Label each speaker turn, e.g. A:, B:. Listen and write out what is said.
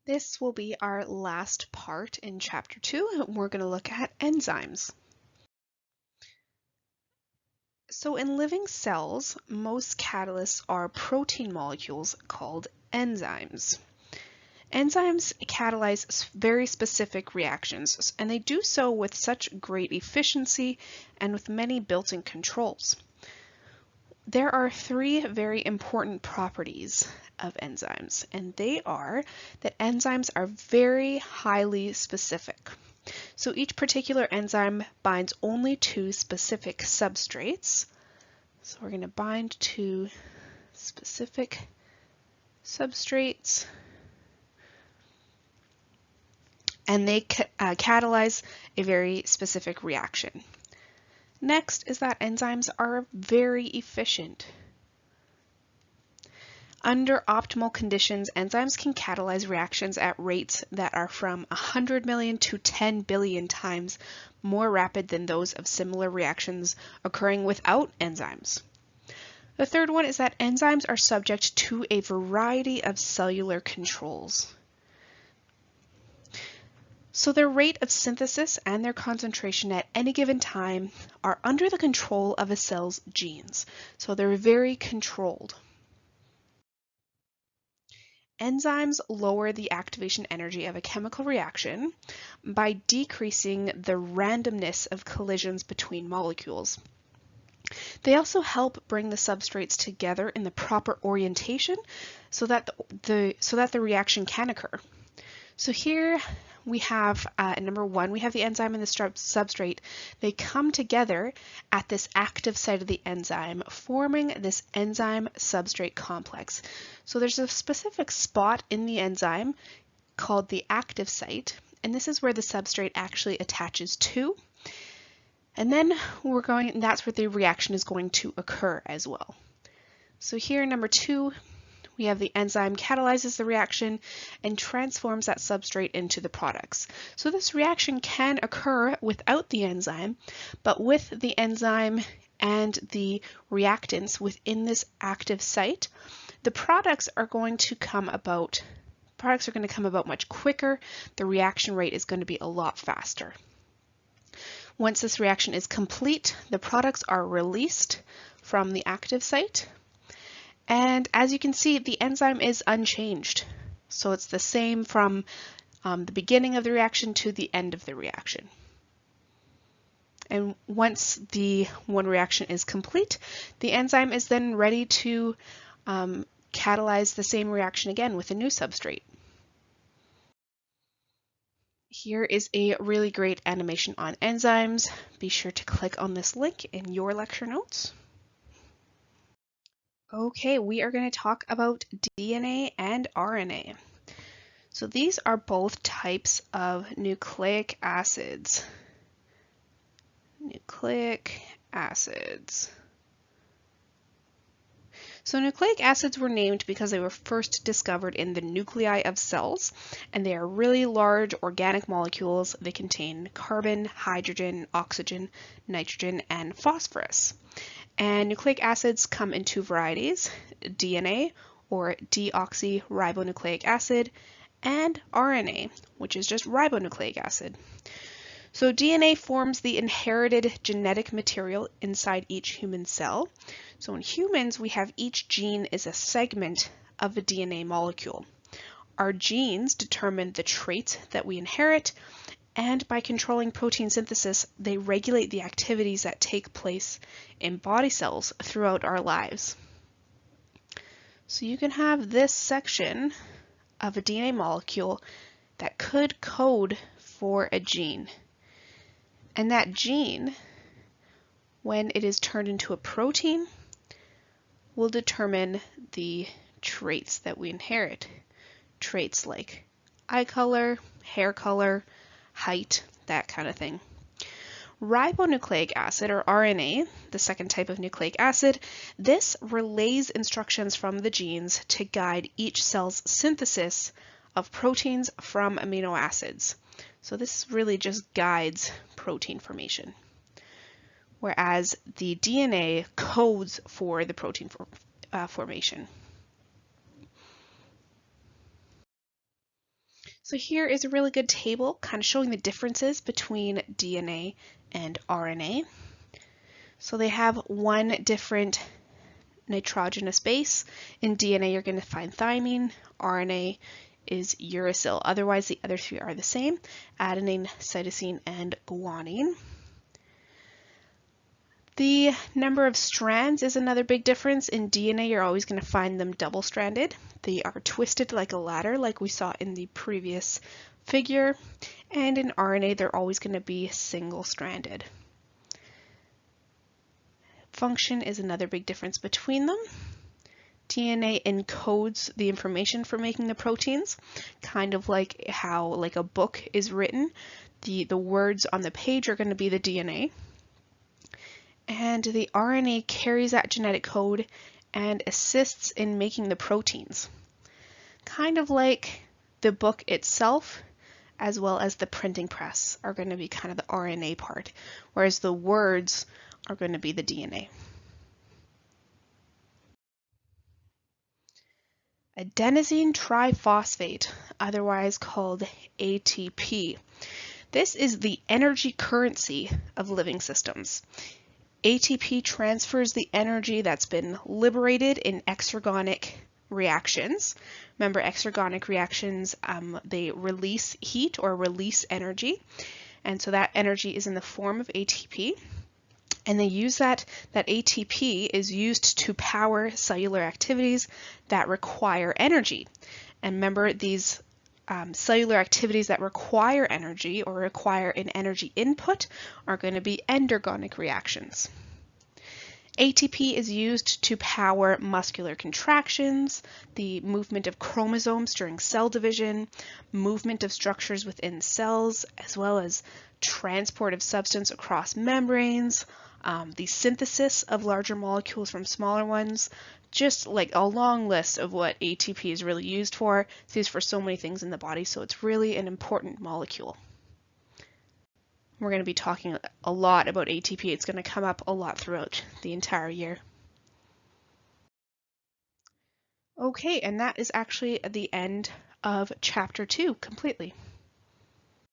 A: This will be our last part in Chapter 2. We're going to look at enzymes. So in living cells, most catalysts are protein molecules called enzymes. Enzymes catalyze very specific reactions, and they do so with such great efficiency and with many built-in controls. There are three very important properties of enzymes, and they are that enzymes are very highly specific. So each particular enzyme binds only to specific substrates. So we're going to bind to specific substrates, and they catalyze a very specific reaction. Next is that enzymes are very efficient. Under optimal conditions, enzymes can catalyze reactions at rates that are from 100 million to 10 billion times more rapid than those of similar reactions occurring without enzymes. The third one is that enzymes are subject to a variety of cellular controls. So their rate of synthesis and their concentration at any given time are under the control of a cell's genes. So they're very controlled. Enzymes lower the activation energy of a chemical reaction by decreasing the randomness of collisions between molecules. They also help bring the substrates together in the proper orientation so that the reaction can occur. So here we have, number one, we have the enzyme and the substrate. They come together at this active site of the enzyme, forming this enzyme-substrate complex. So there's a specific spot in the enzyme called the active site, and this is where the substrate actually attaches to. And then that's where the reaction is going to occur as well. So here, number two, we have the enzyme catalyzes the reaction and transforms that substrate into the products. So this reaction can occur without the enzyme, but with the enzyme and the reactants within this active site, the products are going to come about much quicker. The reaction rate is going to be a lot faster. Once this reaction is complete, the products are released from the active site. And as you can see, the enzyme is unchanged. So it's the same from the beginning of the reaction to the end of the reaction. And once the one reaction is complete, the enzyme is then ready to catalyze the same reaction again with a new substrate. Here is a really great animation on enzymes. Be sure to click on this link in your lecture notes. Okay, we are going to talk about DNA and RNA. So these are both types of nucleic acids. Nucleic acids. So nucleic acids were named because they were first discovered in the nuclei of cells, and they are really large organic molecules. They contain carbon, hydrogen, oxygen, nitrogen, and phosphorus. And nucleic acids come in two varieties, DNA, or deoxyribonucleic acid, and RNA, which is just ribonucleic acid. So DNA forms the inherited genetic material inside each human cell. So in humans, we have each gene is a segment of a DNA molecule. Our genes determine the traits that we inherit, and by controlling protein synthesis, they regulate the activities that take place in body cells throughout our lives. So you can have this section of a DNA molecule that could code for a gene. And that gene, when it is turned into a protein, will determine the traits that we inherit. Traits like eye color, hair color, height, that kind of thing. Ribonucleic acid, or RNA, the second type of nucleic acid, this relays instructions from the genes to guide each cell's synthesis of proteins from amino acids. So this really just guides protein formation. Whereas the DNA codes for the protein formation. So here is a really good table kind of showing the differences between DNA and RNA. So they have one different nitrogenous base. In DNA, you're going to find thymine. RNA is uracil. Otherwise, the other three are the same: adenine, cytosine, and guanine. The number of strands is another big difference. In DNA, you're always going to find them double-stranded. They are twisted like a ladder, like we saw in the previous figure. And in RNA, they're always going to be single-stranded. Function is another big difference between them. DNA encodes the information for making the proteins, kind of like how a book is written. The words on the page are going to be the DNA. And the RNA carries that genetic code and assists in making the proteins. Kind of like the book itself, as well as the printing press, are going to be kind of the RNA part, whereas the words are going to be the DNA. Adenosine triphosphate, otherwise called ATP. This is the energy currency of living systems. ATP transfers the energy that's been liberated in exergonic reactions. Remember, exergonic reactions, they release heat or release energy. And so that energy is in the form of ATP. And they use that ATP is used to power cellular activities that require energy. And remember, these cellular activities that require energy or require an energy input are going to be endergonic reactions. ATP is used to power muscular contractions, the movement of chromosomes during cell division, movement of structures within cells, as well as transport of substance across membranes, the synthesis of larger molecules from smaller ones. Just like a long list of what ATP is really used for. It's used for so many things in the body, so it's really an important molecule. We're going to be talking a lot about ATP. It's going to come up a lot throughout the entire year. Okay, and that is actually the end of chapter 2 completely.